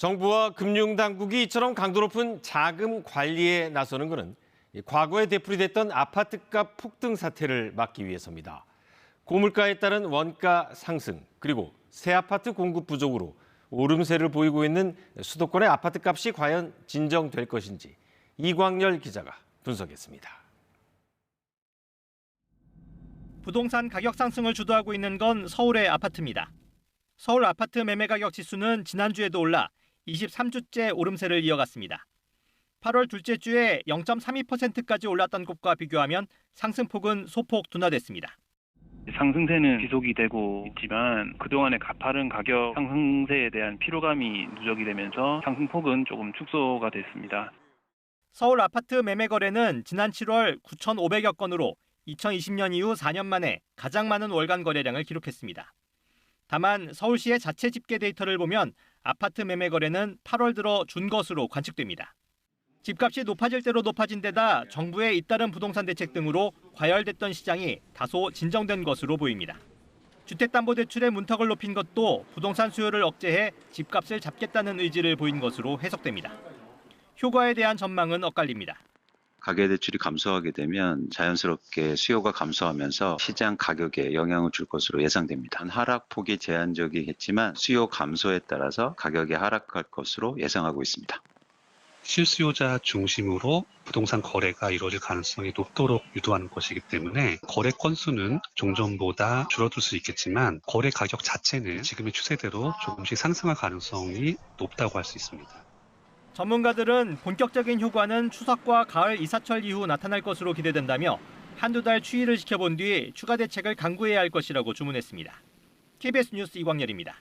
정부와 금융당국이 이처럼 강도 높은 자금 관리에 나서는 것은 과거에 되풀이됐던 아파트값 폭등 사태를 막기 위해서입니다. 고물가에 따른 원가 상승, 그리고 새 아파트 공급 부족으로 오름세를 보이고 있는 수도권의 아파트값이 과연 진정될 것인지 이광열 기자가 분석했습니다. 부동산 가격 상승을 주도하고 있는 건 서울의 아파트입니다. 서울 아파트 매매 가격 지수는 지난주에도 올라 23주째 오름세를 이어갔습니다. 8월 둘째 주에 0.32%까지 올랐던 것과 비교하면 상승폭은 소폭 둔화됐습니다. 상승세는 지속이 되고 있지만 그동안의 가파른 가격 상승세에 대한 피로감이 누적이 되면서 상승폭은 조금 축소가 됐습니다. 서울 아파트 매매 거래는 지난 7월 9,500여 건으로 2020년 이후 4년 만에 가장 많은 월간 거래량을 기록했습니다. 다만 서울시의 자체 집계 데이터를 보면 아파트 매매 거래는 8월 들어 준 것으로 관측됩니다. 집값이 높아질 대로 높아진 데다 정부의 잇따른 부동산 대책 등으로 과열됐던 시장이 다소 진정된 것으로 보입니다. 주택담보대출의 문턱을 높인 것도 부동산 수요를 억제해 집값을 잡겠다는 의지를 보인 것으로 해석됩니다. 효과에 대한 전망은 엇갈립니다. 가계대출이 감소하게 되면 자연스럽게 수요가 감소하면서 시장 가격에 영향을 줄 것으로 예상됩니다. 하락폭이 제한적이겠지만 수요 감소에 따라서 가격이 하락할 것으로 예상하고 있습니다. 실수요자 중심으로 부동산 거래가 이루어질 가능성이 높도록 유도하는 것이기 때문에 거래 건수는 종전보다 줄어들 수 있겠지만 거래 가격 자체는 지금의 추세대로 조금씩 상승할 가능성이 높다고 할 수 있습니다. 전문가들은 본격적인 효과는 추석과 가을 이사철 이후 나타날 것으로 기대된다며 한두 달 추이를 지켜본 뒤 추가 대책을 강구해야 할 것이라고 주문했습니다. KBS 뉴스 이광열입니다.